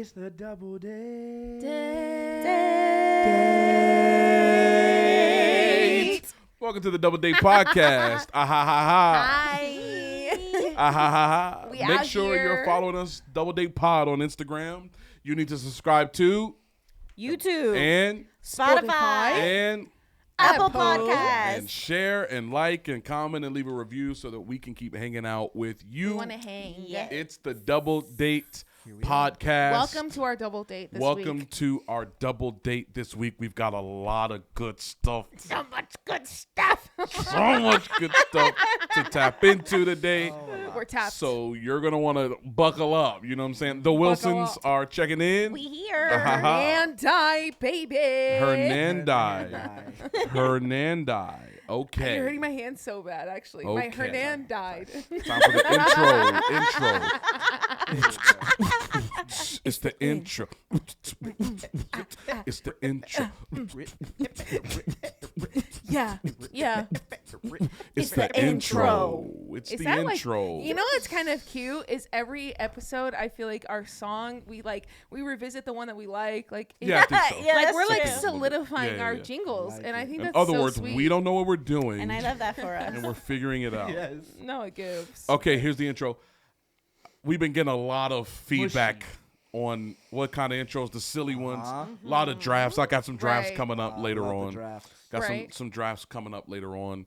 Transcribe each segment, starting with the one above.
It's the double date. Welcome to the Double Date Podcast. Hi. Make sure you're following us, Double Date Pod, on Instagram. You need to subscribe to YouTube and Spotify and Apple Podcasts. and share and like and comment and leave a review so that we can keep hanging out with you. We want to hang. Yeah. It's the Double Date Podcast. Welcome to our double date this week. Welcome to our double date this week. We've got a lot of good stuff. So much good stuff. So much good stuff to tap into today. We're tapped. So you're going to want to buckle up. You know what I'm saying? The Wilsons are checking in. We here. Hernandai, baby. Hernandai. Okay. You're hurting my hand so bad, actually. My Okay. Hernan died. Time for the intro. It's the intro. It's the intro. Yeah. It's the intro. It's Is the that intro. like, you know what's kind of cute is every episode I feel like our song we revisit the one that we like Yeah, I think so. Yeah, like that's we're like true. solidifying Yeah, our yeah. jingles, Like and I it. think In that's other so words, sweet. we don't know what we're doing, And I love that for us. and we're figuring it out. Yes. No, it gives. Okay, here's the intro. We've been getting a lot of feedback on what kind of intros, the silly ones. A lot of drafts. I got some drafts Right. coming up later Love the on. draft. Got Right. some drafts coming up later on.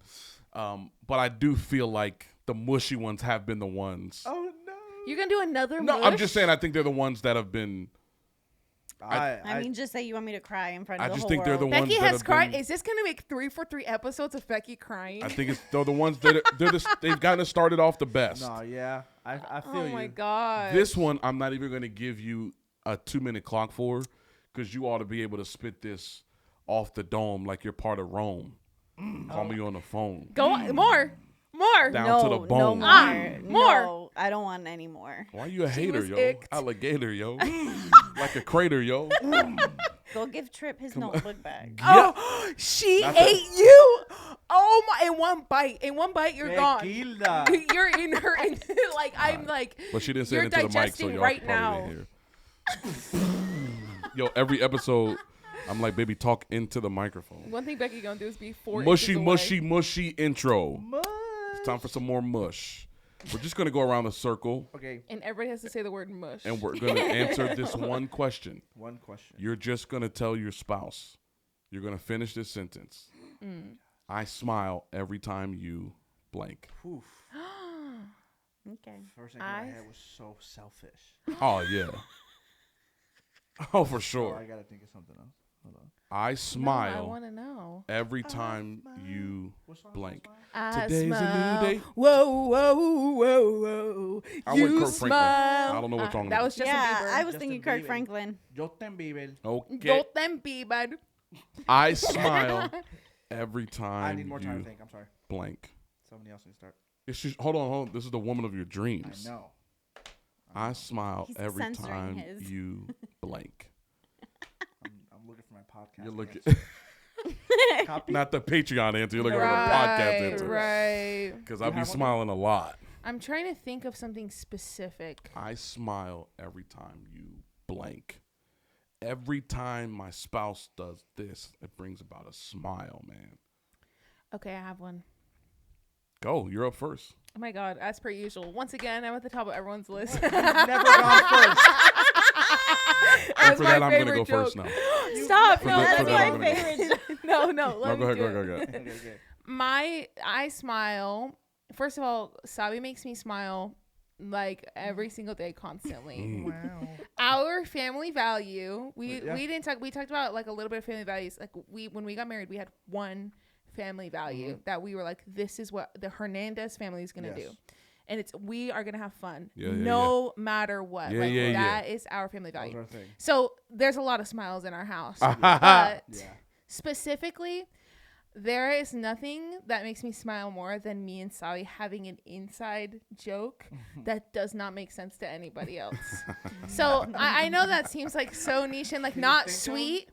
But I do feel like the mushy ones have been the ones. Oh no. You're gonna do another No, mush? I'm just saying I think they're the ones that have been. I mean, just say you want me to cry in front of I the just whole think they're the world. ones Becky that has have cried. been- Is this gonna make 3 for 3 episodes of Becky crying? I think they're the ones that they've gotten us started off the best. No, yeah. I feel oh you. my god. This one, I'm not even going to give you a 2-minute clock for, because you ought to be able to spit this off the dome like you're part of Rome. Call me on the phone. Go on, more. Down to the bone. No more. More. No, I don't want any more. Why you a She hater, was yo? icked. Alligator, yo. Like a crater, yo. Go give Trip his notebook back. Oh, she Not ate you. Oh my! In one bite, you're gone. Tequila. You're in her. Like I'm like. But she didn't say You're it into the mic, so digesting y'all right probably didn't hear. Yo, every episode, I'm like, baby, talk into the microphone. One thing Becky gonna do is be 4 Mushy, inches away. mushy intro. It's time for some more mush. We're just going to go around the circle, Okay. And everybody has to say the word mush. and we're going to answer this one question. One question. You're just going to tell your spouse. You're going to finish this sentence. I smile every time you blank. Oof. Okay. First thing in my head was so selfish. Oh, yeah. Oh, for Oh, sure. I gotta think of something else. Hold on. I No, smile I want to know. every time you What song? blank. I Today's a new smile. day. Whoa, whoa, whoa, whoa. I You went Kurt Franklin. smile. I don't know what song That it was is. Justin Yeah, Bieber. I was Justin thinking Kirk Bieber. Franklin. Justin Bieber. Okay. Justin Bieber. I smile every I time need more time you to think. I'm sorry. blank. Somebody else needs to start. It's just, hold on. This is the woman of your dreams. I know. I smile He's every censoring time his. you blank. I'm looking for my podcast. You're looking, Copy. not the Patreon answer. You're looking for the podcast answer. Right. Because I You be have one? smiling a lot. I'm trying to think of something specific. I smile every time you blank. Every time my spouse does this, it brings about a smile, man. Okay, I have one. Go. You're up first. Oh my god, as per usual. Once again, I'm at the top of everyone's list. Never gone first. And for that, I'm going to go first now. Stop. For No, that- That's for let that, me- I'm my gonna- favorite. no. No, Let go me ahead, do go it. ahead. Okay. I smile. First of all, Sabi makes me smile like every single day, constantly. Wow. Our family value. We Yeah. didn't talk. We talked about like a little bit of family values. Like when we got married, we had one family value that we were like, this is what the Hernandez family is gonna do, and we are gonna have fun, no matter what. That is our family That was value. our thing. So there's a lot of smiles in our house, Yeah. but Yeah. specifically, there is nothing that makes me smile more than me and Sally having an inside joke that does not make sense to anybody else. So I know that seems like so niche and like not sweet,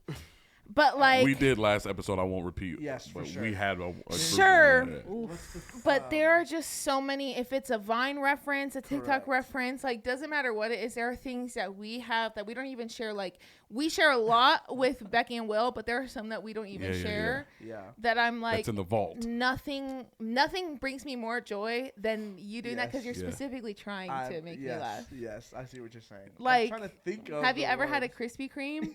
But like we did last episode. I won't repeat. Yes, for but sure. we had a Sure. What's the- But there are just so many. If it's a Vine reference, a TikTok Correct. reference, like doesn't matter what it is. There are things that we have that we don't even share. Like we share a lot with Becky and Will, but there are some that we don't even share. Yeah. That I'm like, That's in the vault. nothing brings me more joy than you doing that because you're Yeah. specifically trying to make me laugh. Yes, I see what you're saying. Like, I'm trying to think of have you the ever had a words. Krispy Kreme?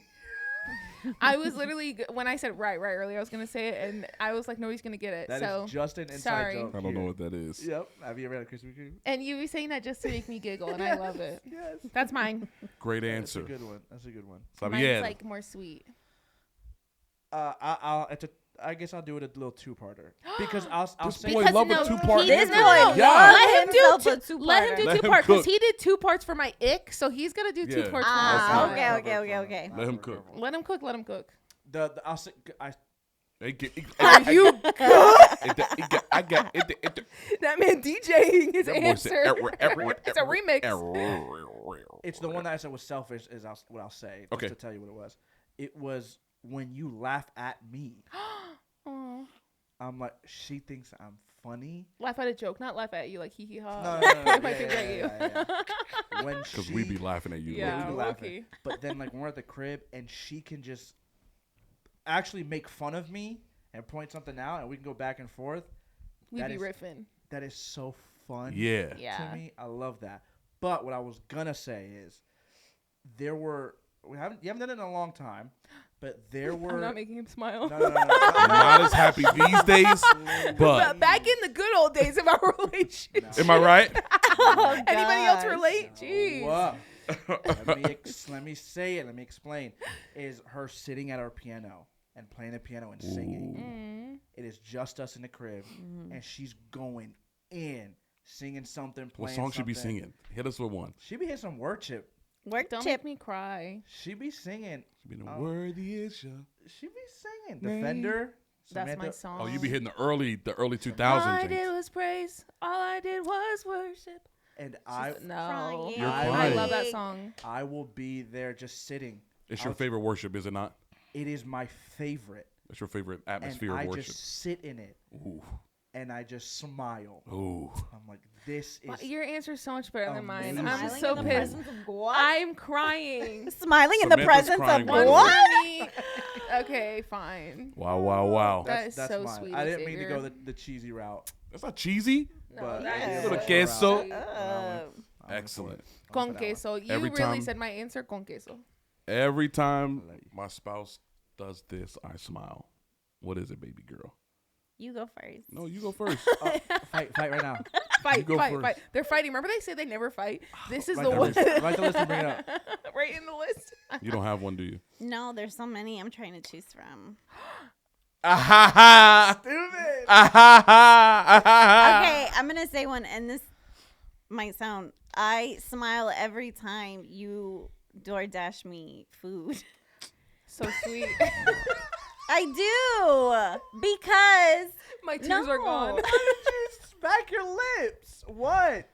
I was literally when I said right earlier, I was gonna say it, and I was like, nobody's gonna get it. That so is just an inside sorry. joke. I don't here. know what that is. Yep. Have you ever had a Krispy Kreme? And you were saying that just to make me giggle, and I love it. Yes. That's mine. Great That's answer. a good one. That's a good one. Mine's Sabiel. like more sweet. I guess I'll do it a little two-parter because I'll This say boy Because love no, a two-part he- answer. This boy Yeah. loves Let him himself do a two. Let him do Let two him parts because cook. he did two parts for my ick, so he's gonna do two Yeah. parts Ah, for my okay, okay. Let him cook. Let him cook. Let him cook. I'll say Hey, Are you? I got it. That man DJing his That boy said, answer. It's a remix. it's the one that I said was selfish. Is what I'll say. Okay. Just to tell you what it was. It was when you laugh at me. Aw. I'm like, she thinks I'm funny. Laugh at a joke, not laugh at you like hee hee ha. No. My things at you. When Because she, we be laughing at you. Yeah. we be Loki. laughing. low-key. But then like when we're at the crib and she can just actually make fun of me and point something out and we can go back and forth. We That be is- riffing. That is so fun. Yeah. Yeah. To me, I love that. But what I was gonna say is, you haven't done it in a long time, but there were. I'm not making him smile. No. Not as happy these days, but But back in the good old days of our relationship. am I right? Oh, Anybody else gosh. relate? Jeez. Whoa. Let me say it. Let me explain. Is her sitting at our piano and playing the piano and singing. It is just us in the crib, and she's going in, singing something, What playing song she be something. singing? Hit us with one. She be hitting some worship. Work Don't chip. make me cry. She be singing. She be the Oh. worthy is ya. She be singing. Defender. That's my Samantha- song. Oh, you be hitting the early All 2000s. I Jinx. did was praise. All I did was worship. And I No. Crying. You're I crying. love that song. I will be there just sitting. It's your favorite worship, is it not? It is my favorite. It's your favorite And atmosphere I of worship. just sit in it Ooh. and I just smile. Ooh. I'm like, this is Your answer is so much better than mine. Amazing. I'm Smiling so in the pissed. presence of what? I'm crying. Smiling in the Samantha's presence crying of right what? now. For me. Okay, fine. Wow. That is that's so mine. sweet I of didn't mean to Xavier. go the cheesy route. That's not cheesy. No, but that I is did Little go queso. around. Uh, Excellent. Con queso. You Every really time- said my answer, con queso. Every time my spouse does this, I smile. What is it, baby girl? You go first. No, you go first. Fight right now. Fight. go first. They're fighting. Remember they say they never fight? This is Write the the one. list. Write the list and bring it up. Right in the list. You don't have one, do you? No, there's so many I'm trying to choose from. Stupid. Okay, I'm gonna say one, and this might sound. I smile every time you DoorDash me food. So sweet. I do because My tears are gone. Why did you smack your lips? What?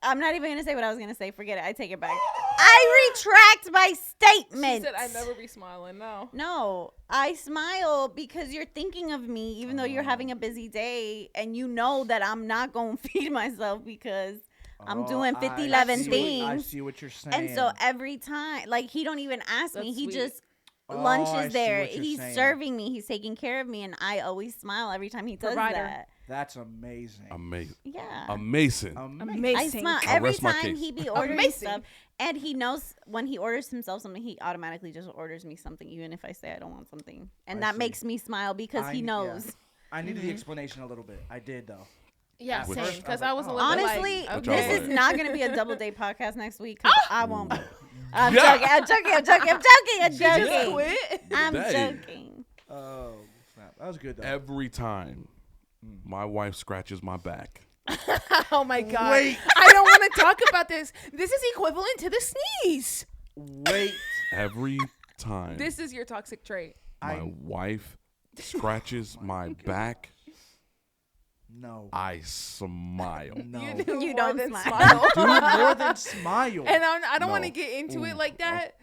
I'm not even gonna say what I was gonna say. Forget it. I take it back. I retract my statement. She said I'd never be smiling. No. No, I smile because you're thinking of me, even though you're having a busy day, and you know that I'm not gonna feed myself because I'm doing 50, 11 I things. see what you're saying. And so every time, like, he don't even ask me. That's He sweet. just I lunches see there. what you're He's saying. serving me. He's taking care of me, and I always smile every time he does Provider. that. That's amazing. Amazing. Yeah. Amazing. Amazing. I smile I'll every rest my time case. he be ordering Amazing. stuff, and he knows when he orders himself something, he automatically just orders me something, even if I say I don't want something, and I that see. makes me smile because he knows. Yeah. I needed the explanation a little bit. I did though. Yeah, Which- same. Because I I was was a like, little oh. Honestly, bit like, Which I this was is like- not going to be a double date podcast next week. 'Cause I won't. Be. I'm Yeah. joking. I'm joking. I'm joking. I'm joking. I'm She just joking. quit. I'm Dang. joking. Oh snap! That was good though. Every time my wife scratches my back, Oh my god. Wait. I don't want to talk about this. This is equivalent to the sneeze. Wait. every time This is your toxic trait. my wife scratches my back, No. I smile. No. You do You more don't than smile. Do more than smile. And I don't want No. to get into it like Oh. that,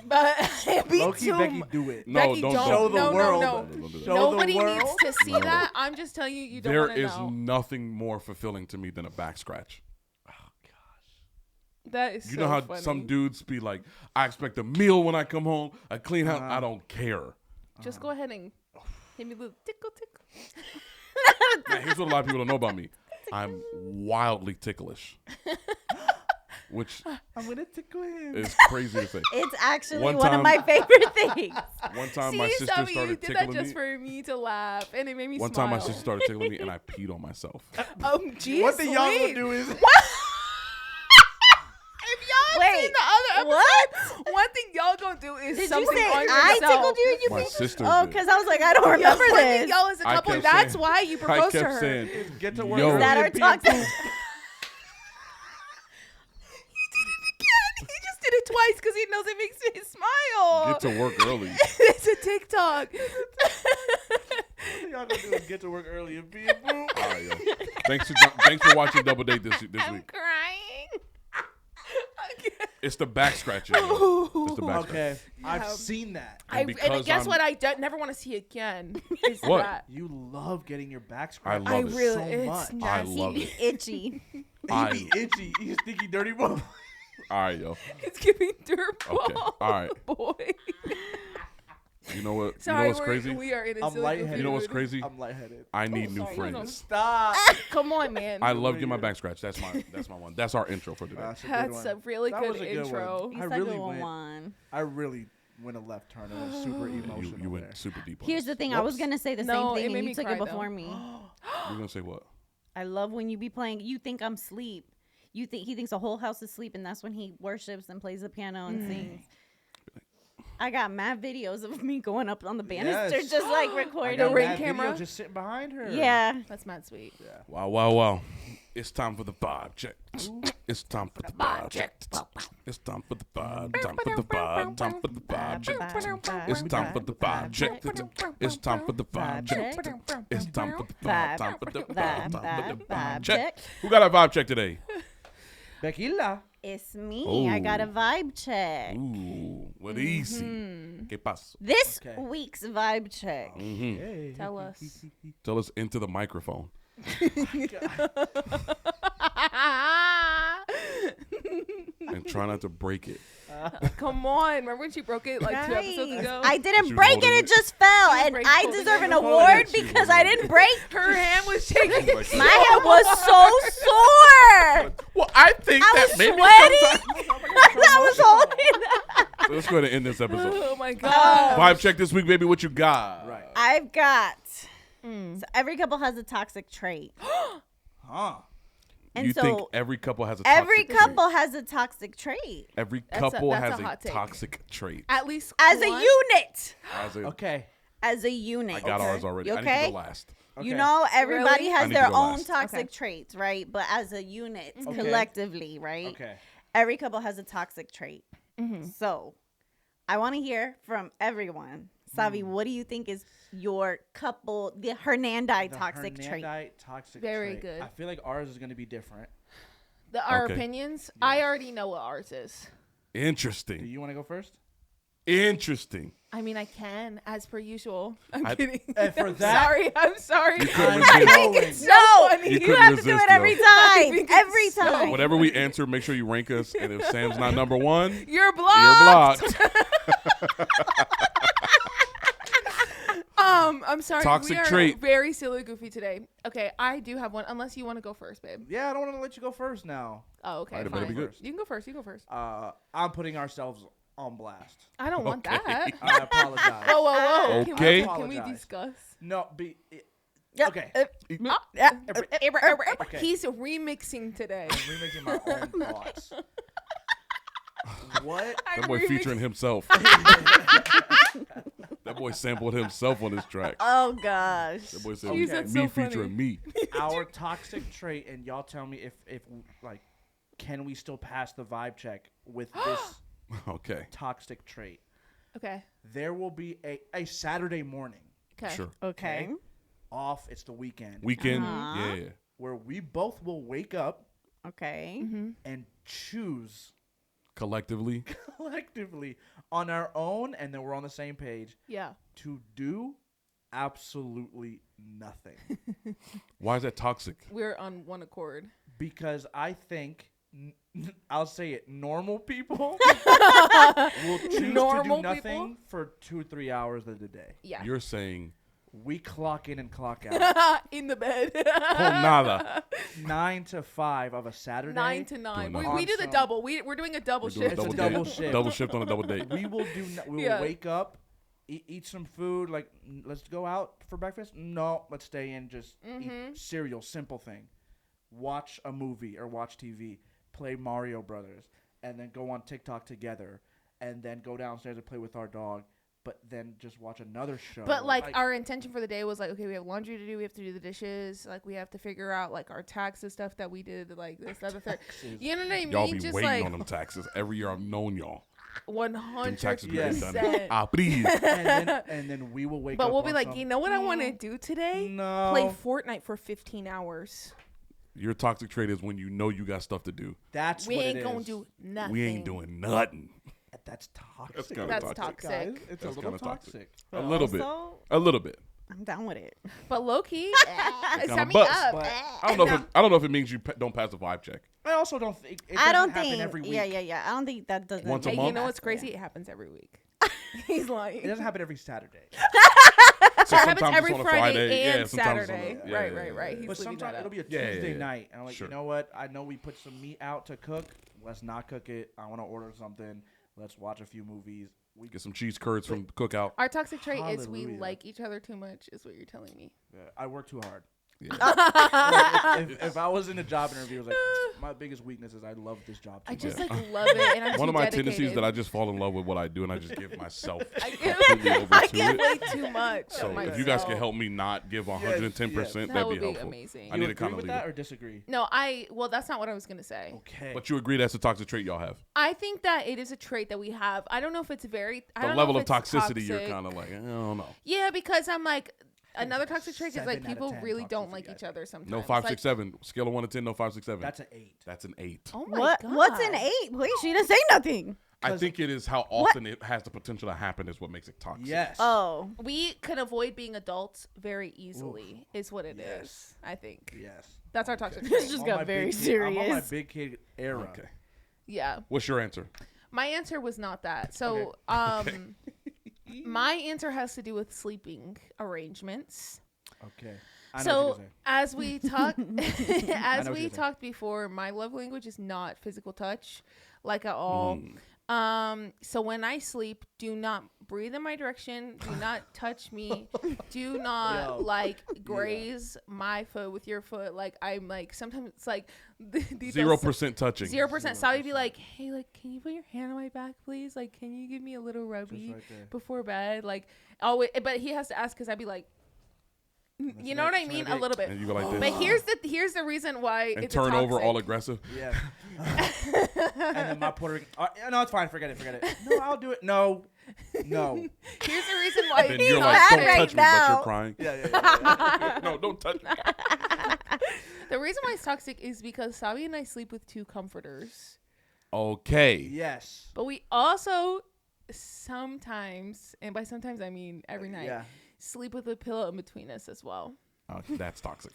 but it'd be Low-key, too Becky, do it. No, Becky, don't Show the no, world. no, Don't do that. Show Nobody the needs world. to see No. that. I'm just telling you, you don't There want to is know. nothing more fulfilling to me than a back scratch. That is You so know how funny. some dudes be like, I expect a meal when I come home, a clean house. I don't care. Just go ahead and hit me a little tickle, tickle. Now, here's what a lot of people don't know about me. I'm wildly ticklish, which I'm gonna tickle him. is crazy to say. It's actually One one of time- my favorite things. One time See, my sister Stubby, you started did that tickling just me. for me to laugh, and it made me One smile. time my sister started tickling me, and I peed on myself. Geez, What the y'all gonna Louise. do is If y'all Wait, seen the other episode, what? one thing y'all gonna do is Did you something say on I yourself. tickled you and you My peed? sister Oh, did. because I was like, I don't remember One thing this. y'all as a I couple, kept that's saying- why you I proposed to kept her. saying, get to work. Yo. Is that our and be toxic? approved. He just did it twice because he knows it makes me smile. get to work early. It's a TikTok. What y'all gonna do is get to work early and be approved. All right, yo. Thanks for watching Double Date this I'm week. crying. It's the back scratching. yo. It's the back Okay, I've Yeah. seen that. And And because guess I'm- what? I never want to see again. Is What? that. You love getting your back I scratched. love I it. really, so it's much. I nasty. love it. Itchy. He I- be itchy. He's stinky, dirty boy. All right, yo. It's giving dirt Okay, ball. all right. Boy. You know what? Sorry, you know what's crazy? we are in a I'm silly lightheaded. goofy You know what's mood. crazy? I'm lightheaded. I need new sorry, hold on. friends. Stop. Come on, man. I love getting my back scratched. That's my one. That's our intro for today. That's a good That's one. a really That good was a good intro. one. He's I like really a went. one. I really went a left turn and went super emotional. You went there. super deep on Here's this. the thing. I was Whoops. gonna say the No, same it thing, made and me you took cry, it before me. You're gonna say what? I love when you be playing. You think I'm asleep. You think he thinks the whole house is asleep, and that's when he worships and plays the piano and sings. I got mad videos of me going up on the banister, Yes. just like I recording. got ring that video camera? just sitting behind her. Yeah. That's mad sweet. Wow, wow, wow. It's time for the vibe check. It's time for the vibe check. It's time for the vibe. Time for the vibe. Time for the vibe check. It's time for the vibe check. It's time for the vibe check. It's time for the vibe. Time for the vibe. Time for the vibe check. Who got a vibe check today? Bequila. It's me. I got a Ooh. vibe check. Ooh, what easy. ¿Qué pasa? This Okay. week's vibe check. Mhm. Hey. Tell us. Tell us into the microphone. And try not to break it. Come on. Remember when she broke it like 2 episodes Guys, ago? I She didn't was break it. holding It it. just fell, She was and break- I holding deserve it. an Holding award it. She was because I holding didn't it. break. Her hand was shaking. Like, My hand was so sore. well, I think I that was maybe sweating. sometimes. I was holding that. So let's go ahead and end this episode. Oh my god. Vibe check this week, baby. What you got? Right. I've got. So every couple has a toxic trait, Huh. and You so think every couple has a toxic every trait? couple has a toxic trait Every That's couple that's has a a hot take. toxic trait. At least as a one? unit. As a, Okay. As a unit. I got Okay. ours already. You I need to okay? go last. Okay. You know, everybody Really? I has need to their go own last. toxic Okay. traits, right? But as a unit, Okay. collectively, right? Okay. Every couple has a toxic trait. Mm-hmm. So, I want to hear from everyone. Savi, what do you think is your couple, the Hernandi The toxic trait? Hernandite toxic Very trait. good. I feel like ours is going to be different. Our Okay. opinions. I already know what ours is. Do Interesting. you want to go first? Interesting. I mean, I can, as per usual. I'm I- kidding. And for I'm that- sorry. I'm sorry. You couldn't I'm resist. going. It's so No, funny. You You couldn't have to do resist, it every yo. time. think it's Every so- time. Whatever we answer, make sure you rank us. And if Sam's not number one, You're blocked. you're blocked. I'm sorry. Toxic we are trait. very silly goofy today. Okay, I do have one. Unless you want to go first, babe. Yeah, I don't want to let you go first now. Oh, okay. Alright, it better fine. be good. You can go first. You go first. I'm putting ourselves on blast. I don't want Okay. that. I apologize. Whoa, whoa, whoa. Okay. Can we Apologize. discuss? No, Yeah, okay. Okay. He's remixing today. I'm remixing my own thoughts. What? That boy featuring himself. That boy sampled himself on this track. Oh, gosh. That boy said, Jeez, that's me so funny. featuring me. Our toxic trait, and y'all tell me if like, can we still pass the vibe check with this Okay. toxic trait? Okay. There will be a Saturday morning Okay. Sure. Okay. off. It's the weekend. Yeah. Where we both will wake up Okay. and choose Collectively. on our own, and then we're on the same page Yeah. to do absolutely nothing. Why is that toxic? We're on one accord. Because I think, I'll say it, normal people will choose Normal to do nothing people? for 2 or 3 hours of the day. Yeah. You're saying We clock in and clock out in the bed. con nada. 9 to 5 of a Saturday. 9 to 9. Doing We do the nothing. double. We're doing a double We're doing shift. It's a day. double shift. Double shift on a double date. We will do. We Yeah. will wake up, eat some food. Like, let's go out for breakfast. No, let's stay in. Just eat cereal. Simple thing. Watch a movie or watch TV. Play Mario Brothers, and then go on TikTok together, and then go downstairs and play with our dog. But then just watch another show. But like our intention for the day was like, okay, we have laundry to do, we have to do the dishes, like we have to figure out like our taxes stuff that we did, like this, that, the third. You know what I mean? Y'all be Just waiting like on them taxes. Every year I've known y'all. Them taxes be Yes. done. 100%. Ah, please. and then we will wake up. But we'll be on like, some- you know what I want to do today? No. Play Fortnite for 15 hours. Your toxic trait is when you know you got stuff to do. That's We what ain't it gonna is. do nothing. We ain't doing nothing. That's toxic. That's kinda That's toxic. toxic. Guys, it's That's a little kinda toxic. A little bit. Also, A little bit. I'm down with it. But low key, kinda set me bust. up. But I don't know if it means you don't pass the vibe check. I also don't think it I doesn't don't happen think. every week. Yeah. I don't think that doesn't. Once a Hey, month? you know what's crazy? It happens every week. He's lying. It doesn't happen every Saturday. So It happens sometimes every it's on a Friday and Yeah, sometimes it's on a- Saturday. yeah, Right, yeah, right, yeah, right. yeah. He's But leaving sometimes that it'll out. be a Yeah, Tuesday yeah. night, and I'm like, Sure. you know what? I know we put some meat out to cook. Let's not cook it. I want to order something. Let's watch a few movies. We Get some cheese curds from the cookout. Our toxic trait is we Hallelujah. like each other too much, is what you're telling me. I work too hard. Yeah. Like, if I was in a job interview, I was like, my biggest weakness is I love this job too I just much. like love it, and I'm One too of my dedicated. tendencies that I just fall in love with what I do and I just give myself I completely over I to give it. way too much. So of if you guys can myself. help me not give 110%, yes. that'd That would be be helpful. amazing. I You need to agree kind of with leave that it. or disagree? No, well, that's not what I was gonna say. Okay. But you agree that's a toxic trait y'all have. I think that it is a trait that we have. I don't know if it's very. I The don't level know of if it's toxicity, you're toxic. kind of like, I don't know. Yeah, because I'm like, another toxic trait is 7 like out of people 10 really don't toxicity, like I each think. other sometimes. No 5, Like, 6, 7. Scale of 1 to 10. No 5, 6, 7. That's an 8. That's an 8. Oh my What? god. What's an 8? Wait, she didn't say nothing. I think it is how often it has the potential to happen is what makes it toxic. Yes. Oh, We can avoid being adults very easily, is what it is. Yes. I think Yes. that's our toxic This trait. just I'm on got my very big kid- I'm on my serious. big kid era. Okay. Yeah. What's your answer? My answer was not that. So, my answer has to do with sleeping arrangements. Okay. I know what So you're gonna say. as we talk, know as what we you're saying. talked before, my love language is not physical touch, like at all. So when I sleep, do not breathe in my direction. Do not touch me. Do not Yo. graze my foot with your foot. Like I'm like sometimes it's like 0% touching. 0%. So I'd be like, hey, like, can you put your hand on my back, please? Like, can you give me a little rubby right there. before bed? Like, always. But he has to ask because I'd be like, you know what I mean? A little bit. And you go like this. But here's the reason why And it's turn over toxic. all aggressive. Yeah. And then my Puerto Rican. No, it's fine. Forget it. No, I'll do it. No. Here's the reason why And then it's you're mad like, don't right touch me, but now. you're crying. Yeah. No, don't touch me. The reason why it's toxic is because Sabi and I sleep with 2 comforters. Okay. Yes. But we also sometimes, and by sometimes I mean every night, Yeah. sleep with a pillow in between us as well. That's toxic.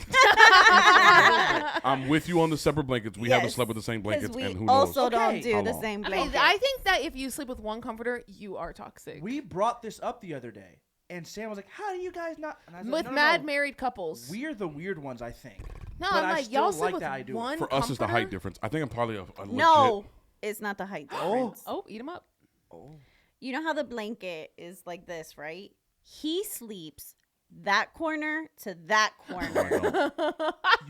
I'm with you on the separate blankets. We haven't Yes, slept with the same blankets, we and who knows? also don't Okay. do How the long? same I mean, blanket. I think that if you sleep with one comforter, you are toxic. We brought this up the other day, and Sam was like, "How do you guys not?" And I was with like, mad married couples. We're the weird ones, I think. No, but I'm I like, still y'all sleep like with that I do it. one For us, it's the height comforter? difference. I think I'm probably a legit. No, it's not the height difference. Oh, eat them up. You know how the blanket is like this, right? He sleeps that corner to that corner.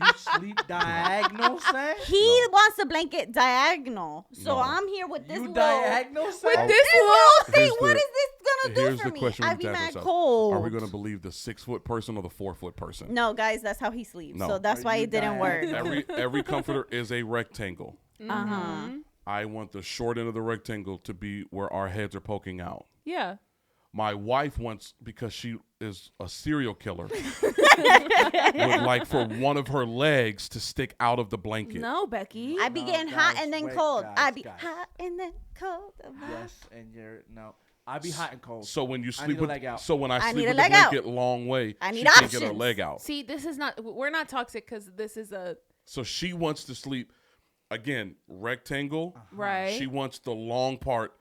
You sleep diagonal, Sam? He wants the blanket diagonal. So No. I'm here with this You little, diagonal, Sam? With this this little. little thing. Here's What the- is this gonna do Here's for the me? question we I'd be need to ask mad ourselves. cold. Are we going to believe the 6-foot person or the 4-foot person? No, guys, that's how he sleeps. No. So that's Are why you it didn't work. diagonal? Every comforter is a rectangle. Uh-huh. I want the short end of the rectangle to be where our heads are poking out. Yeah. My wife wants, because she is a serial killer, would like for one of her legs to stick out of the blanket. No, Becky. I be getting hot and then cold. I be hot and then cold. Yes, and you're no. I be hot and cold. So when you I sleep need a with, leg out. so when I need sleep a with the leg out. blanket long way, I need she can't get her options. leg out. See, this is not. We're not toxic because this is a So she wants to sleep, again, rectangle. right. She wants the long part.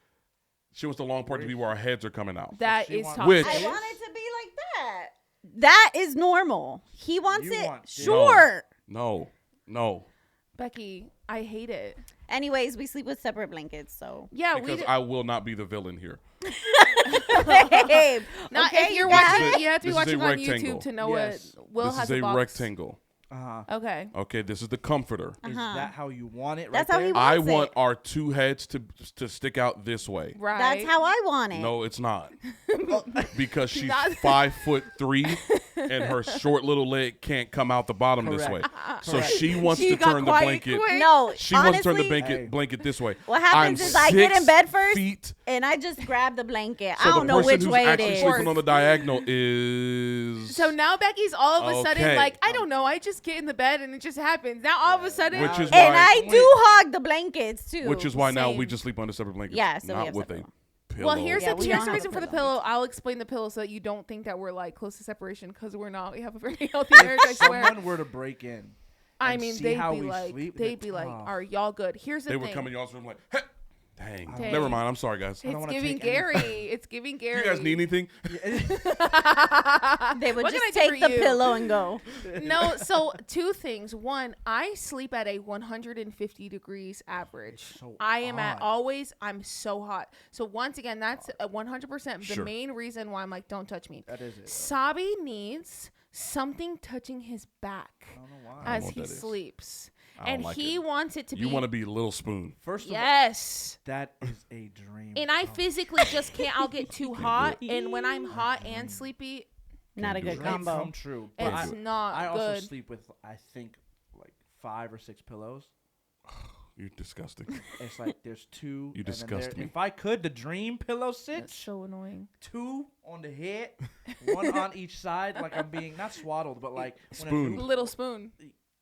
She wants the long part to be where our heads are coming out. That she is wants- toxic. Which- I want it to be like that. That is normal. He wants You it want this. short. No. Becky, I hate it. Anyways, we sleep with separate blankets, so. Yeah, Because I will not be the villain here. Babe, not okay, if you're you got watching. it. You have to be This is a watching on rectangle. YouTube to know Yes. what Will This has is a box. rectangle. Okay. Okay, this is the comforter. Is that how you want it? That's right how he there? wants I it. want our two heads to stick out this way. Right. That's how I want it. No, it's not. Because she's Not- 5'3" and her short little leg can't come out the bottom this way. Correct. So Correct. she wants She to got turn the quiet blanket. quick. No, She wants to turn the honestly, blanket this way. what happens I'm is I get in 6 bed first, feet. and I just grab the blanket. So I don't the know person which who's way it actually is. sleeping on the diagonal is. So now Becky's all of a sudden Okay. like, I don't know, I just get in the bed and it just happens. Now all of a sudden, Which is And why- I do hog the blankets too. Which is why now we Same. just sleep under separate blankets. Yeah, so we not have with a separate. pillow. well, here's Yeah, we here's don't the have reason a for the pillow. pillow. I'll explain the pillow so that you don't think that we're like close to separation because we're not. We have a very healthy marriage, I If swear. someone were to break in, I and mean, see they'd how be we like, sleep, they'd be like, oh. are y'all good? Here's the They thing. would come in y'all's room like, hey, dang. Dang. Never mind. I'm sorry, guys. don't It's wanna giving take any- Gary. It's giving Gary. You guys need anything? They would What can I just do take for the you? pillow and go. No, so two things. One, I sleep at a 150 degrees average. so I am at odd. always, I'm so hot. So once again, that's a 100% the Sure. main reason why I'm like, don't touch me. that is it. Sabi needs something touching his back I don't know why. I don't as know what he that is. sleeps. I don't And like he it. wants it to be. You want to be Little Spoon. First of all, Yes. that is a dream. And I come physically just can't. I'll get too hot. it. And when I'm hot and sleepy, Not a do good it. dream combo. come true. But But it's I, not I also good. sleep with I think like 5 or 6 pillows. You're disgusting. It's like there's 2. You and then disgust me. If I could, the dream pillow that's sits so annoying. 2 on the head, 1 on each side, like I'm being not swaddled, but like when Spoon. Little spoon.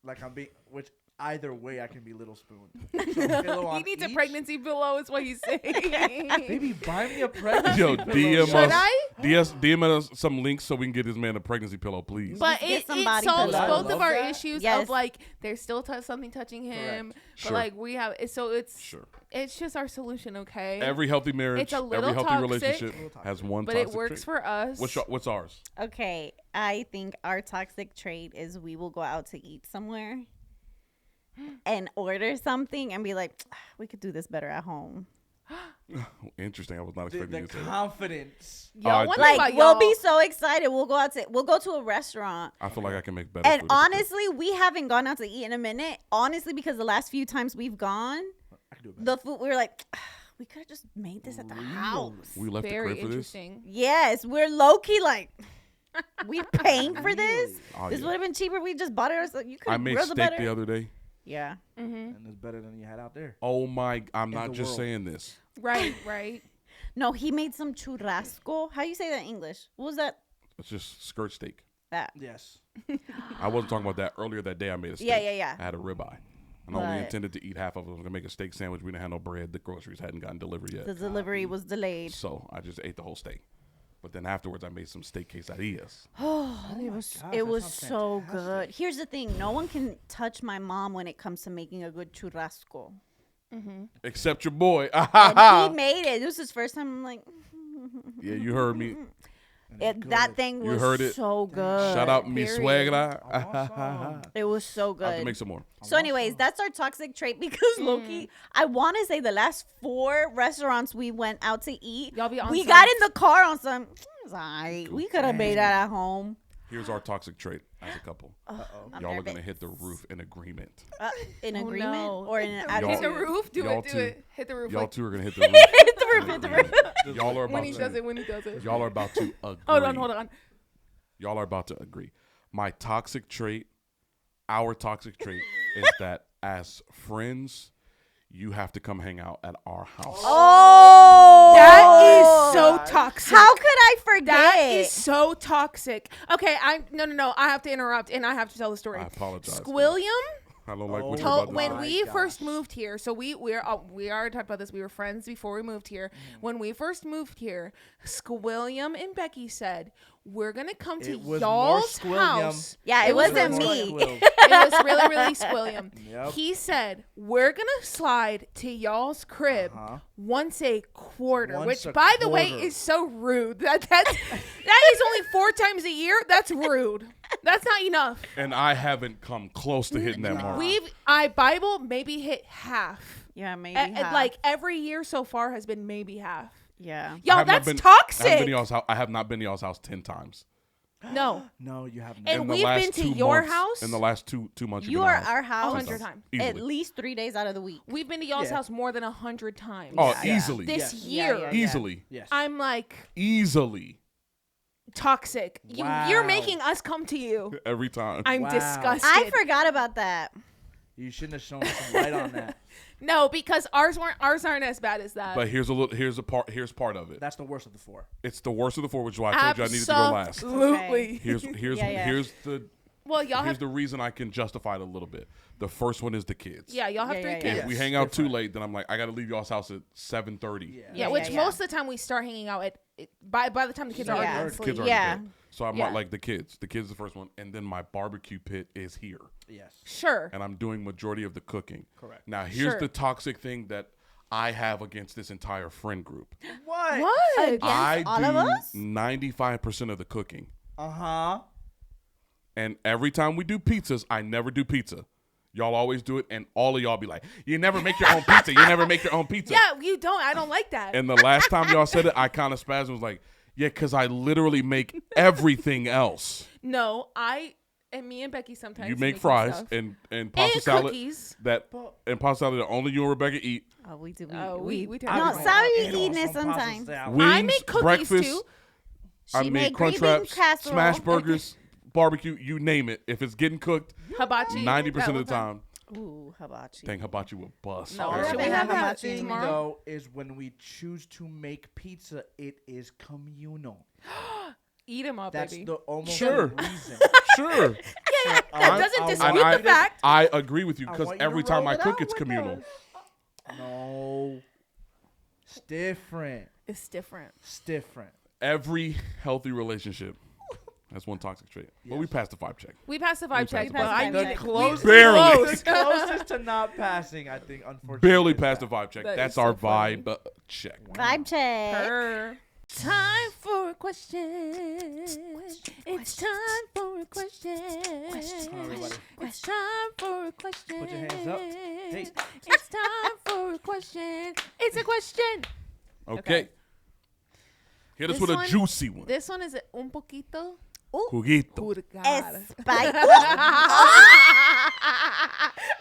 like I'm being which. Either way, I can be Little Spoon. So pillow on He needs a each. pregnancy pillow, is what he's saying. Baby, buy me a pregnancy Yo, pillow. DM Should us. I? DM us some links so we can get this man a pregnancy pillow, please. But Just get it somebody solves pillow. both I of love our that. issues Yes. of like there's still something touching him, Correct. but Sure. like we have. So it's Sure. it's just our solution, okay? Every healthy marriage, It's a every little healthy toxic, relationship Little toxic. has one but toxic it works trait. for us. What's ours? Okay, I think our toxic trait is we will go out to eat somewhere and order something and be like, we could do this better at home. Interesting. I was not The, expecting the you to say that. confidence. Y'all, one thing Like about we'll y'all, be so excited. We'll go to a restaurant. I feel like I can make better And food. honestly, we haven't gone out to eat in a minute. Honestly, because the last few times we've gone, I can do it better. the food we were like, we could have just made this at the house. we left the very crib for this. interesting. Yes, we're low key like we paying for this. Oh, This yeah. would have been cheaper. We just bought it ourselves. You could I have made grilled steak it better. the other day. Yeah. And it's better than you had out there. Oh my! I'm not the just world. saying this. Right, right. No, he made some churrasco. How you say that in English? What was that? It's just skirt steak. That. Yes. I wasn't talking about that earlier that day. I made a steak. Yeah. I had a ribeye. And I only But- intended to eat half of it. I was gonna make a steak sandwich. We didn't have no bread. The groceries hadn't gotten delivered yet. The delivery was delayed. So I just ate the whole steak. But then afterwards, I made some steak quesadillas. It was gosh, it that was sounds so fantastic. good. Here's the thing: no one can touch my mom when it comes to making a good churrasco. Except your boy. And he made it. This was his first time. I'm like, Yeah, you heard me. that thing You was heard it. so good. Shout out mi Period. suegra. Awesome. It was so I have to good. make some more. So, anyways, that's our toxic trait because Loki, I want to say the last 4 restaurants we went out to eat, Y'all be on we some- got in the car on some. It's all right. We could have made that at home. Here's our toxic trait as a couple. I'm Y'all are nervous. gonna hit the roof in agreement. In Oh, agreement no. or in an Y'all- Hit the attitude. roof. Do y'all it. Do too. it. Hit the roof. Y'all Like, two are gonna hit the roof. Hit the roof. Hit the roof. Y'all are about when he to. does it. When he does it. Y'all are about to agree. Hold on. Y'all are about to agree. My toxic trait, our toxic trait, is that as friends, you have to come hang out at our house. Oh, That is so toxic. How could I forget? That is so toxic. Okay, no. I have to interrupt and I have to tell the story. I apologize. Squilliam. I don't like what Oh, you're about to When say. we gosh. first moved here, so we already talked about this. We were friends before we moved here. When we first moved here, Squilliam and Becky said, "We're gonna come to It was y'all's more Squilliam. house." Yeah, it was wasn't more me. squills. It was really, really Squilliam. Yep. He said, "We're gonna slide to y'all's crib once a quarter," Once which, a by the way, quarter. is so rude. That is only 4 times a year. That's rude. That's not enough. And I haven't come close to hitting that mark. Bible maybe hit half. Yeah, maybe. Like every year so far has been maybe half. yeah. I Y'all, have not that's been- toxic. I have not been to y'all's house 10 times. No, No, you have not. And In the we've last been to 2 your months- house? In the last two months, You you've been are to our house 100 times. Easily. at least 3 days out of the week. We've been to y'all's Yeah. house more than 100 times. Oh, Yeah. easily. This Yeah, year, yeah, Easily. Yes. I'm like Easily. toxic. Wow. You're making us come to you. Every time. I'm Wow. disgusted. I forgot about that. You shouldn't have shown some light on that. No, because ours aren't as bad as that. But here's part of it. That's the worst of the 4. It's the worst of the 4, which is why I told you I needed to go last. Absolutely. Here's Yeah. here's the Well, y'all here's have the reason I can justify it a little bit. The first one is the kids. y'all have Yeah, 3 yeah, If kids. yeah. we Yes, hang out too different. late, then I'm like, I got to leave y'all's house at 7:30. Yeah. Yeah, Yeah, which yeah. most of the time we start hanging out at by the time the kids are Yeah. already The asleep. Kids are already Yeah. dead. So I'm Yeah. not like the kids. The kids is the first one, and then my barbecue pit is here, Yes. Sure. and I'm doing majority of the cooking. Correct. Now here's Sure. the toxic thing that I have against this entire friend group. What? What? Against I all do of us? 95% of the cooking, Uh-huh. and every time we do pizzas, I never do pizza. Y'all always do it, and all of y'all be like, "You never make your own pizza. You never make your own pizza." Yeah, you don't. I don't like that. And the last time y'all said it, I kind of spasmed. Was like, "Yeah, because I literally make everything else. No, me and Becky sometimes You make making fries stuff. and pasta salad cookies. and pasta salad that only you and Rebecca eat. Oh, we do. Oh, we do. No, I Sally Eat on eating it some pasta sometimes. salad. Wings, I make cookies breakfast. too. I She make made crunch green bean wraps, casserole. smash burgers, barbecue. You name it. If it's getting cooked, Hibachi. 90% of that the one time, Ooh, hibachi. dang hibachi will bust. No, Our should we only have that thing, tomorrow? though, is when we choose to make pizza, it is communal. Eat them up, That's baby. the almost Sure. the reason. Sure. That doesn't I dispute want the you to- fact. I agree with you I because want you to every time roll I it cook, out it's with communal. us. No. It's different. It's different. It's different. Every healthy relationship has one toxic trait. But we passed the 5 check. We passed the 5 check, passed but the I five The check. closest, Barely. the closest to not passing, I think, unfortunately. Barely is passed that. the 5 check. That That's is our so funny. vibe check. Vibe check. Her. Time for a question. It's time for a question. Come on, everybody. It's time for a question. Put your hands up. Hey. It's time for a question. It's a question. Okay. Okay. Hit us This with a one- juicy one. This one is un poquito Juguito. purgar. Spicy.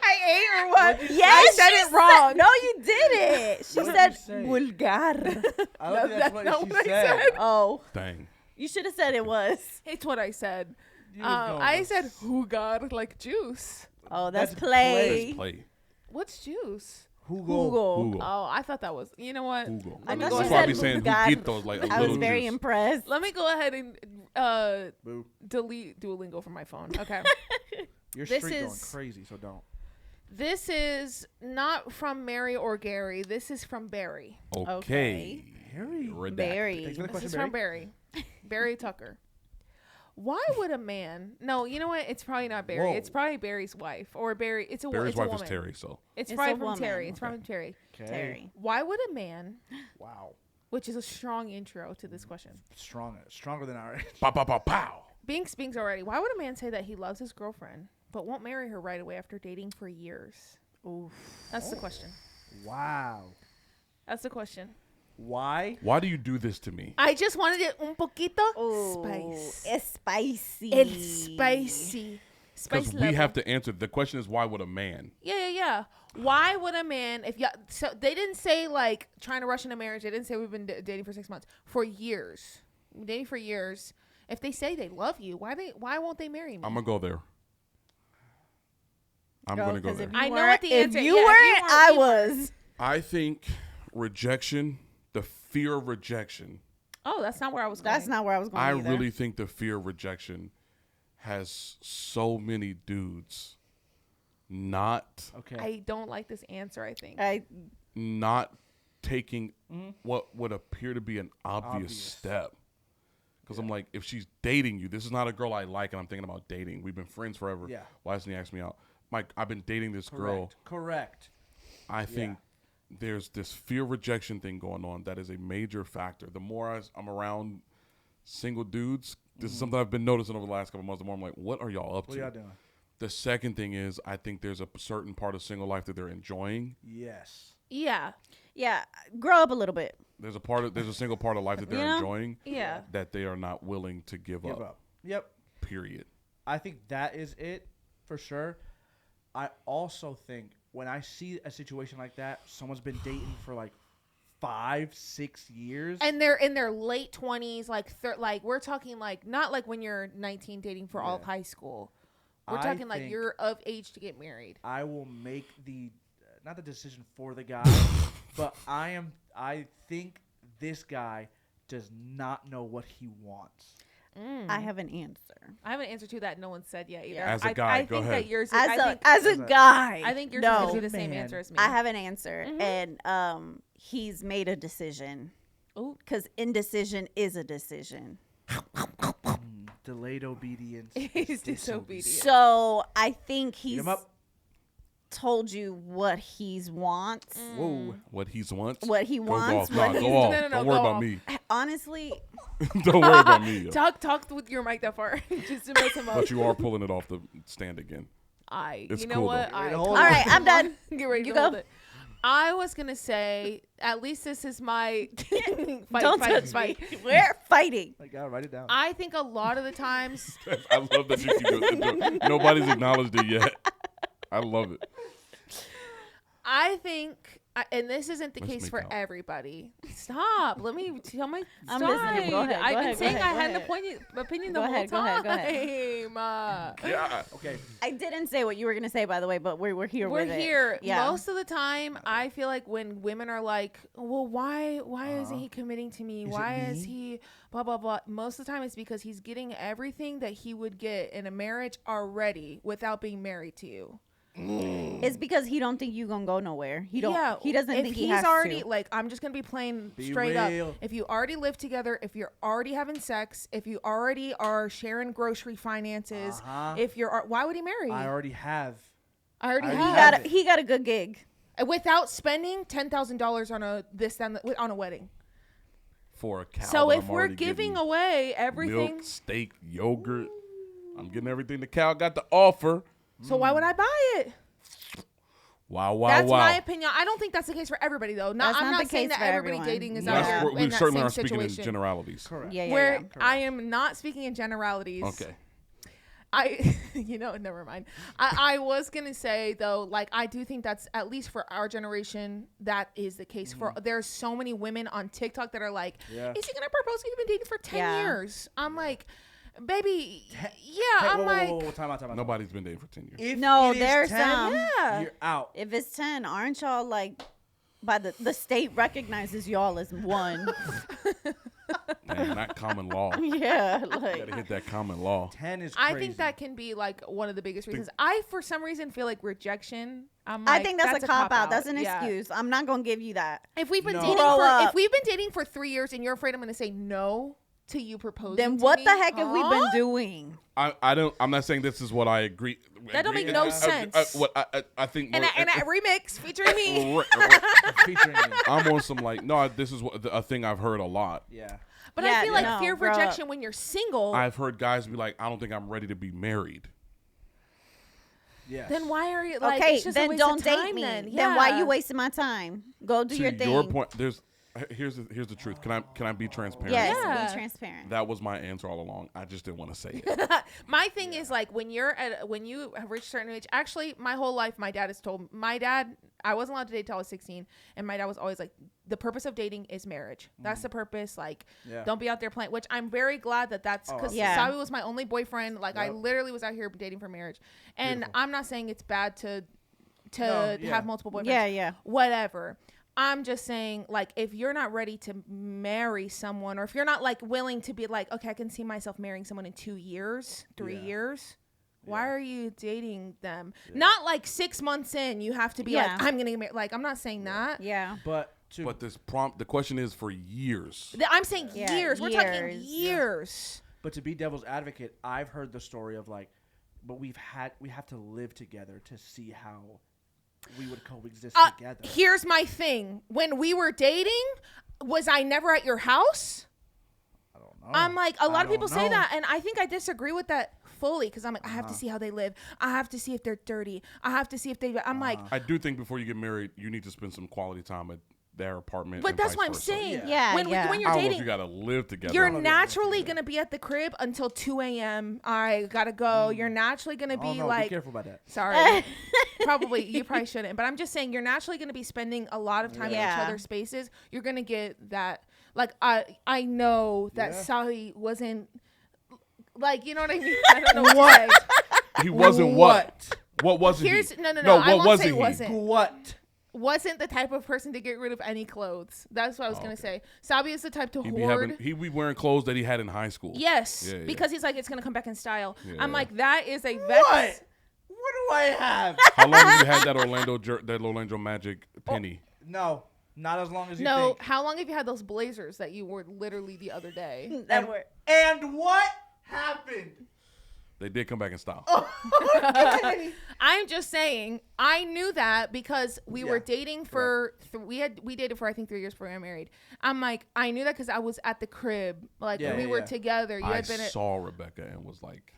I ate or what? Yes, I said she it wrong. No, you didn't. She What did said you say? vulgar. I don't think that's that's what not she what I said. said. Oh, Dang. you should have said it was. It's what I said. You was going I with- said jugar like juice. Oh, that's, That's play. Play. What's juice? Hugo. Google. Hugo. Oh, I thought that was. You know what? Hugo. I Let me thought go she That's ahead. why I said be saying vulgar. juguitos like a I little was very juice. impressed. Let me go ahead and Boo. delete Duolingo from my phone. Okay. Your This streak going is- crazy, so don't. This is not from Mary or Gary. This is from Barry. Okay. Harry. Redacted. Very. Thanks for the This question, is from Barry. Barry Tucker. Why would a man? No, you know what? It's probably not Barry. Whoa. It's probably Barry's wife or Barry. It's a Barry's it's a wife woman. is Terry, so. It's It's probably a from woman. Terry. It's Okay. from Terry. Okay. Terry. Why would a man? Wow. Which is a strong intro to this question. Stronger than ours. Pow, pow, pow, pow. Binks already. Why would a man say that he loves his girlfriend but won't marry her right away after dating for years? Oof. That's the question. Wow. That's the question. Why? Why do you do this to me? I just wanted it un poquito Oh, spice. it's spicy. It's spicy. Because Spice we level. have to answer. The question is, why would a man? Yeah. Why would a man, if you, so they didn't say like trying to rush into marriage. They didn't say we've been dating for 6 months. For years. Dating for years. If they say they love you, why won't they marry me? I'm going to go there. I'm going to go 'cause there. if you I know weren't- what the answer- If you yeah, if you weren't, weren't, I we weren't. was. I think rejection, the fear of rejection, Oh, that's not where I was going. That's not where I was going. I either. really think the fear of rejection has so many dudes not Okay. I don't like this answer, I think. not taking what would appear to be an obvious step. Because I'm like, if she's dating you, this is not a girl I like and I'm thinking about dating. We've been friends forever. Yeah. Why doesn't he ask me out? Mike, I've been dating this girl. Correct. I think there's this fear rejection thing going on that is a major factor. The more I'm around single dudes, this is something I've been noticing over the last couple months. The more I'm like, what are y'all up to? What y'all doing? The second thing is, I think there's a certain part of single life that they're enjoying. Yes. Yeah. Yeah, grow up a little bit. There's a single part of life that they're enjoying. Yeah. That they are not willing to give up. Yep. Period. I think that is it for sure. I also think when I see a situation like that, someone's been dating for like 5-6 years, And they're in their late 20s, like we're talking like not like when you're 19 dating for all of high school. We're talking like you're of age to get married. I will make the not the decision for the guy, but I think this guy does not know what he wants. I have an answer. I have an answer to that no one said yet either. Yeah. As a guy, I go think ahead. that yours As a guy, I think yours no. is going to be the same answer as me. I have an answer, and he's made a decision. Oh, Because indecision is a decision. Delayed obedience. He's disobedient. So I think Beat he's him up. told you what he wants. Whoa. What he wants. What he Go wants. off. What Nah, he's- go off. No, Don't go worry about off. me. Honestly, Don't worry about me. Yo. Talk with your mic that far just to mess him up. But you are pulling it off the stand again. You know cool, what? though. Ready to All hold all right, I'm done. Get ready You to hold go. it. I was gonna say, at least this is my Don't touch me. We're fighting. My God, write it down. I think a lot of the times, I love that you keep doing it. Nobody's acknowledged it yet. I love it. I think, and this isn't the Let's case make for out. everybody. Stop. Let me tell my I'm side. listening. Go ahead, I've go been ahead, saying go I ahead, had go an opinion Go the ahead, whole go time. ahead, go ahead. Yeah. Okay. I didn't say what you were going to say, by the way, but we're here We're with it. here. Yeah. Most of the time, I feel like when women are like, well, why isn't he committing to me? Is it Why is me? he blah, blah, blah? Most of the time, it's because he's getting everything that he would get in a marriage already without being married to you. It's because he don't think you going to go nowhere. He doesn't if think he he's has already to. like, I'm just gonna be plain Be straight real. up. If you already live together, if you're already having sex, if you already are sharing grocery finances, if you're, why would he marry you? I already have. I already I have. have He got a good gig. Without spending $10,000 on on a wedding. For a cow. So that if I'm we're already giving getting away everything, milk, steak, yogurt, I'm getting everything the cow got to offer. so why would I buy it? Wow, wow, That's wow. my opinion. I don't think that's the case for everybody though. That's I'm not not the saying case that for everybody everyone. dating is Yeah. out That's- there we in that certainly same are speaking in situation. generalities. Correct. Yeah, Where yeah. I am not speaking in generalities. Okay. Never mind. I was gonna say though, like I do think that's at least for our generation that is the case. For there's so many women on TikTok that are like, Yeah. is he gonna propose? He's been dating for 10 Yeah. years. I'm like, baby, yeah. Hey, I'm whoa, like, whoa, time out. Nobody's been dating for 10 years. If No, it is there's 10, some. yeah. You're out. If it's 10, aren't y'all like, by the state recognizes y'all as one? Man, not common law. Yeah, Gotta like hit that common law. 10 is crazy. I think that can be like one of the biggest reasons. I for some reason feel like rejection. I like, think that's a cop out. That's an Yeah. excuse. I'm not gonna give you that. If we've been No. dating Grow for up. if we've been dating for 3 years and you're afraid I'm going to say no to you proposing, Then to what me, the heck have we been huh? doing? I'm not saying this is what I agree. That don't make no sense. What I think. And I remix featuring me. featuring me. I'm on some like, no, this is a thing I've heard a lot. Yeah. But Yeah, I feel like no, fear of grow up. rejection when you're single. I've heard guys be like, I don't think I'm ready to be married. Yes. then why are you like? Okay, it's just a then waste don't of date time me. Then. Then why Yeah. you wasting my time? Go do To your thing. your point, here's the truth. Can I be transparent? Yes, Yeah. be transparent. That was my answer all along. I just didn't want to say it. My thing is like when you have reached a certain age. Actually, my whole life, my dad has told my dad I wasn't allowed to date till I was 16, and my dad was always like, the purpose of dating is marriage. That's the purpose. Like, Yeah. don't be out there playing. Which I'm very glad that's because yeah. Sabi was my only boyfriend. Like, I Yep. literally was out here dating for marriage, and Beautiful. I'm not saying it's bad to No, yeah. have multiple boyfriends. Yeah, yeah. Whatever. I'm just saying, like, if you're not ready to marry someone, or if you're not like willing to be like, okay, I can see myself marrying someone in 2 years, 3 years. Why are you dating them? Yeah. Not like 6 months in, you have to be like, I'm gonna get married. Like, I'm not saying that. Yeah. But this the question is for years. I'm saying years. We're talking years. But to be devil's advocate, I've heard the story of like, but we have to live together to see how we would coexist together. Here's my thing. When we were dating, was I never at your house? I don't know. I'm like, a lot of people say that, and I think I disagree with that fully, because I'm like, I have to see how they live. I have to see if they're dirty. I have to see if they. I'm like, I do think before you get married, you need to spend some quality time at their apartment. But that's what I'm saying. When you're I don't know dating, if you gotta live together. You're naturally gonna be at the crib until 2 a.m. I gotta go. You're naturally gonna be like, be careful about that. Sorry, you probably shouldn't. But I'm just saying, you're naturally gonna be spending a lot of time in each other's spaces. You're gonna get that. Like, I know that Sally wasn't. Like, you know what I mean? I don't know what. He wasn't what? What wasn't he? No, what wasn't he? What? Wasn't the type of person to get rid of any clothes. That's what I was going to say. Sabi is the type to hoard. He'd be wearing clothes that he had in high school. Yes. Because he's like, it's going to come back in style. Yeah. I'm like, that is a vex. What do I have? How long have you had that Orlando Magic penny? No. Not as long as you think. No. How long have you had those blazers that you wore literally the other day? And what happened? They did come back in style. Okay. I'm just saying, I knew that because we were dating for we dated for I think 3 years before we got married. I'm like, I knew that because I was at the crib, like when we were together. I saw Rebecca and was like,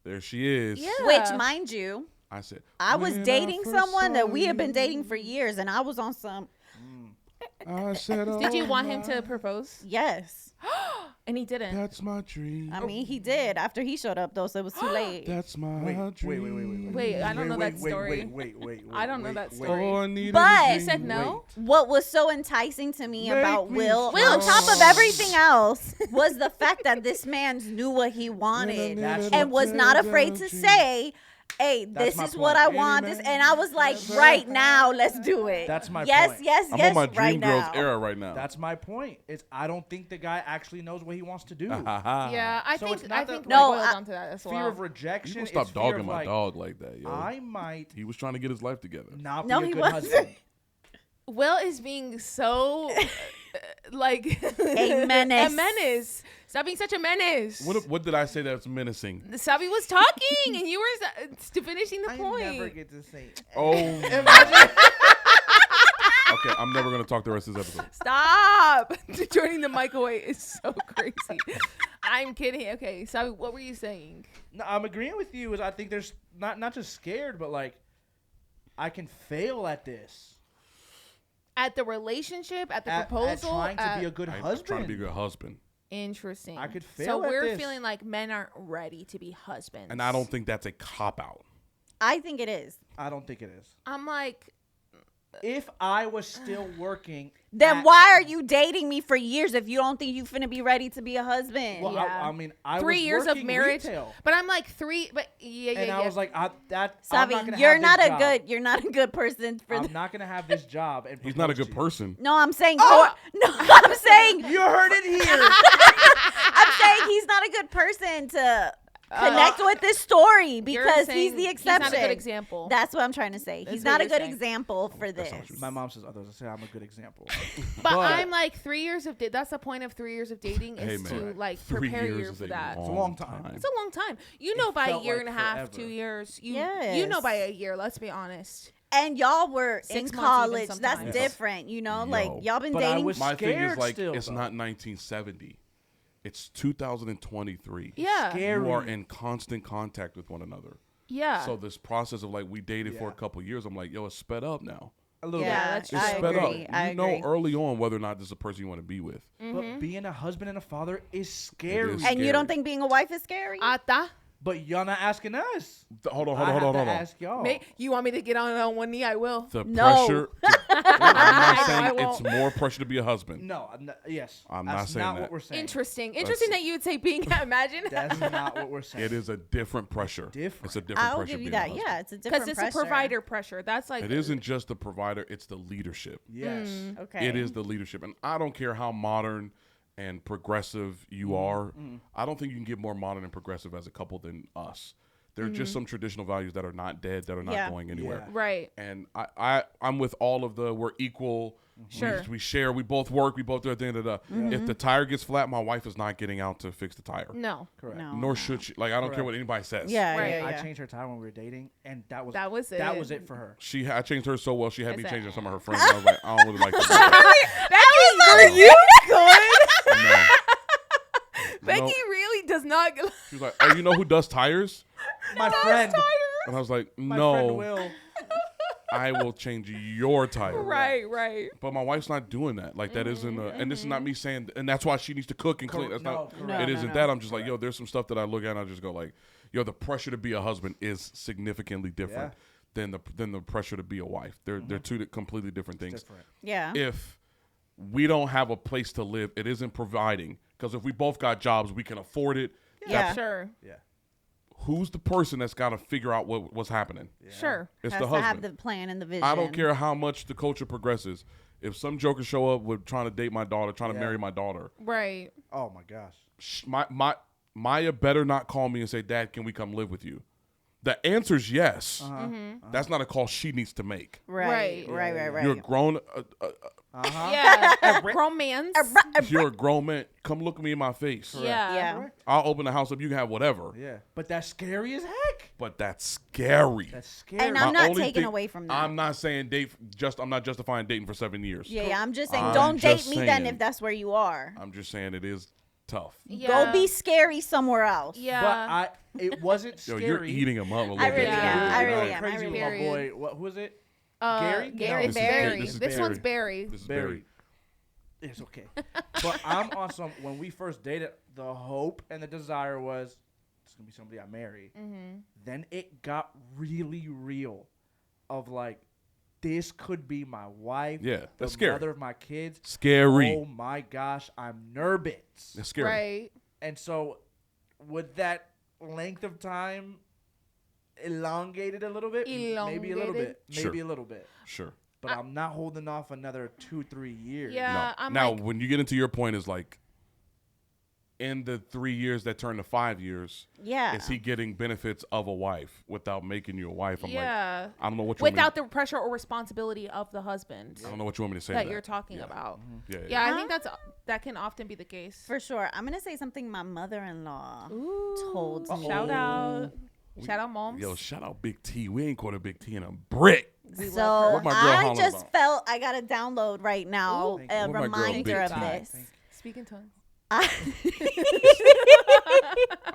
there she is. Yeah. Which, mind you, I said I was dating someone that we had been dating for years, and I was on some. I said, did you want him to propose? Yes. And he didn't. That's my dream. I mean, he did after he showed up, though, so it was too late. That's my dream. Wait, I don't know that story. Wait. I don't know that story. But he said no. What was so enticing to me about Will, on top of everything else, was the fact that this man knew what he wanted and was not afraid to say, hey, this is what I want. And I was like, right now, let's do it. That's my yes, point. Yes, I'm on my Dream Girls era right now. That's my point. I don't think the guy actually knows what he wants to do. Yeah, I think no, boiled down to that as well. Fear of rejection. You stop dogging my dog like that, yo. I might. He was trying to get his life together. Not be a good husband. Will is being so like a menace. A menace. Stop being such a menace. What did I say that's menacing? Sabi was talking and you were finishing the point. I never get to say. Oh. Okay, I'm never gonna talk the rest of this episode. Stop. Turning the mic away is so crazy. I'm kidding. Okay, Sabi, what were you saying? No, I'm agreeing with you. I think there's not just scared, but like I can fail at this. At the relationship, at the proposal, at trying to be a good husband. Trying to be a good husband. Interesting. I could fail So at we're this. feeling like men aren't ready to be husbands. And I don't think that's a cop out. I think it is. I don't think it is. I'm like, if I was still working, then why are you dating me for years if you don't think you finna be ready to be a husband? Well, I mean, I 3 was years of working marriage, retail. but I'm like And I was like, Savi, I'm not you're gonna not a good person for. I'm not gonna have this job. And he's not a propose good to you. person. No, I'm saying. I'm saying. You heard it here. I'm saying he's not a good person to connect with this story because he's the exception. He's not a good example. That's what I'm trying to say. He's not a good example for this. My mom says others. I say I'm a good example. But I'm like 3 years of that's the point of 3 years of dating is to like 3 prepare years you for that. It's a long time. It's a long time. You know, by a year like and a half, forever. 2 years. You Yes. know by a year. Let's be honest. And y'all were 6 in months even college. That's sometimes. different, you know. Yo. Like y'all been But I dating. was My thing is scared like still, it's though. not 1970. It's 2023. Yeah. Scary. You are in constant contact with one another. Yeah. So this process of like we dated for a couple of years, I'm like, yo, it's sped up now. A little Yeah, bit. It's I sped agree. up. I You know agree. early on whether or not this is a person you want to be with. But being a husband and a father is scary. It is. and you don't scary. think being a wife is scary? Ata. But y'all not asking us. Hold on. Ask y'all. You want me to get on one knee? I will. The No. pressure. I'm not saying I it's won't. more pressure to be a husband. No. Yes. I'm That's not saying not that. what we're saying. Interesting that you would say being. Imagine. That's not what we're saying. It is a different pressure. Different. It's a different I'll pressure. give you being a that. husband. Yeah, it's a different Because pressure. it's a provider pressure. That's like It isn't just the provider, it's the leadership. Yes. Okay. It is the leadership. And I don't care how modern and progressive you are. I don't think you can get more modern and progressive as a couple than us. There are just some traditional values that are not dead, that are not going anywhere. Yeah. right. And I'm with all of we're equal. Sure. We share. We both work. We both do at the end of the. If the tire gets flat, my wife is not getting out to fix the tire. No. Correct. No. Nor should she. Like I don't care Correct. what anybody says. Yeah, Right. yeah, I yeah. changed her tire when we were dating, and that was it. That was it for her. I changed her so well. She had me That's it. changing some of her friends. I was like, I don't really like that. Becky, were you good? No. Becky No. really does not. She was like, oh, you know who does tires? My friend. And I was like, My friend no, Will. I will change your tire. Right. But my wife's not doing that. Like that isn't and this is not me saying, and that's why she needs to cook and clean. That's not. correct. It isn't that. I'm just like, yo, there's some stuff that I look at and I just go like, yo, the pressure to be a husband is significantly different than the pressure to be a wife. They're two completely different things. Different. Yeah. If we don't have a place to live, it isn't providing. Because if we both got jobs, we can afford it. Yeah. Sure. Yeah. Who's the person that's got to figure out what's happening? Sure. It's Has the to have husband. the plan and the vision. I don't care how much the culture progresses. If some joker show up with trying to date my daughter, trying to Yeah. marry my daughter, Right. Oh my gosh. Maya better not call me and say, Dad, can we come live with you? The answer's yes. That's not a call she needs to make. Right. You're a grown. Yeah. Grown man's. You're a grown man. Come look me in my face. Yeah. Yeah. I'll open the house up. You can have whatever. Yeah. But that's scary as heck. But that's scary. That's scary. And I'm My not only taking thing- away from that. I'm not saying I'm not justifying dating for 7 years. Yeah, I'm just saying, I'm don't date just me then saying. if that's where you are. I'm just saying it is tough. Yeah. Go be scary somewhere else. Yeah. But it wasn't Yo, scary. you're eating them up a little I bit. really Yeah. am. I You're really going am. crazy I with really my am. boy. Who is it? Gary. No, this is Barry. This is This one's Barry. Barry. This is Barry. Barry. It's okay. But I'm on some. When we first dated, the hope and the desire was it's gonna be somebody I marry. Then it got really real, of like, this could be my wife. Yeah, that's the scary. mother of my kids. Scary. Oh my gosh, I'm nervous. That's scary. Right. And so, with that length of time elongated a little bit, maybe a little Elongated? bit, maybe Sure. a little bit. Sure. But I'm not holding off another 2-3 years. Yeah. No. I'm Now, like, when you get into your point, is like, in the 3 years that turn to 5 years, Yeah. is he getting benefits of a wife without making you a wife? I'm yeah. like, I don't know what you want me Without the pressure or responsibility of the husband I don't know what you want me to say. that to you're talking Yeah. about. Yeah. Yeah, Huh? I think that can often be the case. For sure. I'm going to say something my mother-in-law Ooh. told me. Shout out. Shout out, moms. Yo, shout out Big T. We ain't caught a Big T in a brick. We love So her. What my girl I hollering just about? felt I got to download right now Thank a you. What my girl reminder Big of T? this. Speak in tongues. I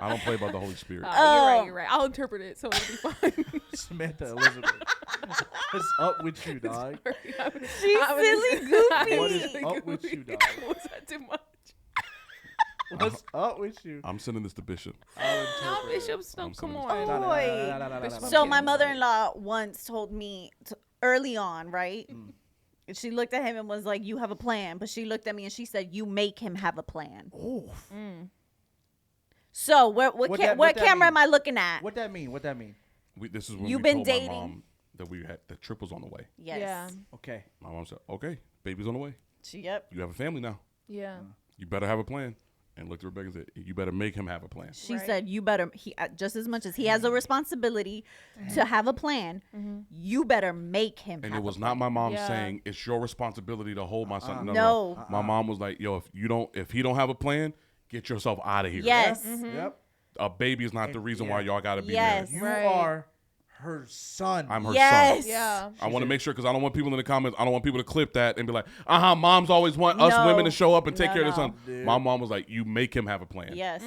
don't play about the Holy Spirit. You're right. I'll interpret it so it'll be fine. Samantha Elizabeth. What's up with you, dog? She's silly goofy. What is up with you, dog? Was that too much? What's up with you? I'm sending this to Bishop. I'll No, interpret it. Bishop's no. I'm Come sorry. on. Boy. Bishop, So I'm my kidding. mother-in-law once told me early on, right? And she looked at him and was like, "You have a plan." But she looked at me and she said, "You make him have a plan." Oh, So what What what that camera mean? am I looking at? what that mean? What that mean? This is when You've we been told dating? my mom that we had the trip was on the way. Yes. Yeah. Okay. My mom said, "Okay, baby's on the way. Yep. You have a family now. Yeah. You better have a plan." And looked at Rebecca and said, "You better make him have a plan." She Right. said, "You better he just as much as he has a responsibility to have a plan, you better make him." And have it was a not my mom Yeah. saying it's your responsibility to hold my son. No. My mom was like, "Yo, if he don't have a plan, get yourself out of here." Yes. Yep. A baby is not the reason why y'all got to be Yes. You married. Right. are her son. I'm her Yes. son. Yeah. I want to make sure because I don't want people in the comments. I don't want people to clip that and be like, moms always want us No. women to show up and take No, care of their no. son. Dude. My mom was like, you make him have a plan. Yes.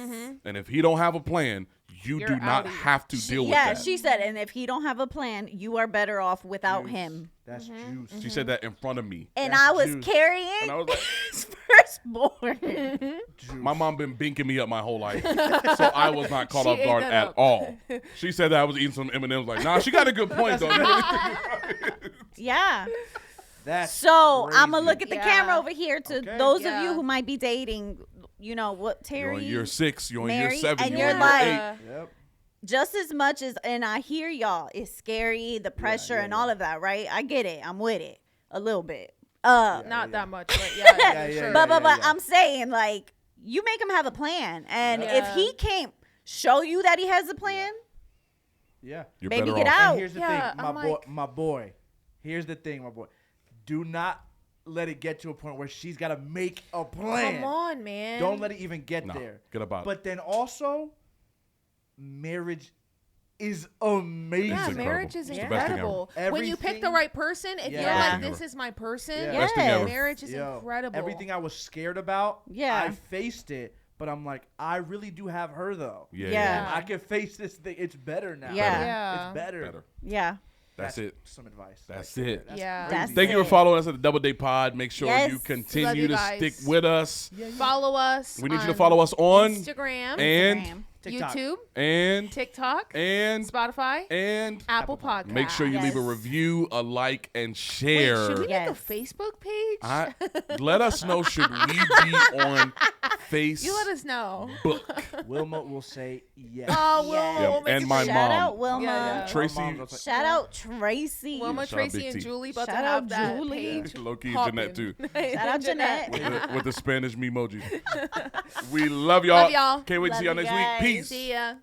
And if he don't have a plan, you You're do not outie. have to deal with Yeah, that. she said, and if he don't have a plan, you are better off without Juice. him. That's Mm-hmm. juice. She said that in front of me. And That's I was juice. carrying And I was like, his firstborn. Juice. my mom been binking me up my whole life, so I was not caught She off ate guard that at up. all. She said that I was eating some M&Ms. Like, nah, she got a good point though. Yeah. That's So I'm gonna crazy. look at the Yeah. camera over here to Okay. those of Yeah. you who might be dating. You know what, You're Terry? on year 6. You're on year Mary, 7. and You're you're on like- year 8. Yep. Just as much as, and I hear y'all, it's scary, the pressure yeah, and yeah. all of that, right? I get it. I'm with it a little bit. Not yeah. that much, but yeah, Yeah, sure. yeah, But yeah. I'm saying, like, you make him have a plan, and Yeah. if he can't show you that he has a plan, Yeah. You're baby, better get off. out. And here's the Yeah, thing, I'm like- my boy. Here's the thing, my boy. Do not let it get to a point where she's got to make a plan. Come on, man. Don't let it even get No, there. get about it. But then also, marriage is amazing. Yeah, incredible. marriage is It's the best thing incredible. ever. When you pick the Everything- right person, if Yeah. you're Best like, thing this ever. is my person, Yeah. Best thing ever. marriage is Yo, incredible. Everything I was scared about, Yeah. I faced it. But I'm like, I really do have her though. Yeah. Yeah. I can face this thing. It's better now. Yeah. Yeah. It's better. Better. yeah. That's it. Some advice. That's right there. it. Yeah. That's crazy. Thank you it. for following us at the Double Day Pod. Make sure Yes. you Love continue you to guys. stick with us. Follow us. We need you to on follow us on Instagram, and Instagram. TikTok. YouTube, and TikTok, and Spotify, and Apple Podcasts. make sure you leave a Yes. review, a like, and Wait, share. should we Yes. make a Facebook page? Let us know, should we be on Facebook? You let us know. Wilma will say yes. Oh, Yeah. Wilma, Yep, and it my for Shout mom. out Wilma. Yeah. Tracy, My mom was like, Shout out Tracy. Wilma, Shout out Tracy, Big and T. Julie about Shout to out have that Julie. page. Low-key popping. Jeanette, too. Shout out Jeanette. with the Spanish memoji. We love y'all. Love y'all. Can't wait to Love see y'all you next guys. week. Peace. See ya.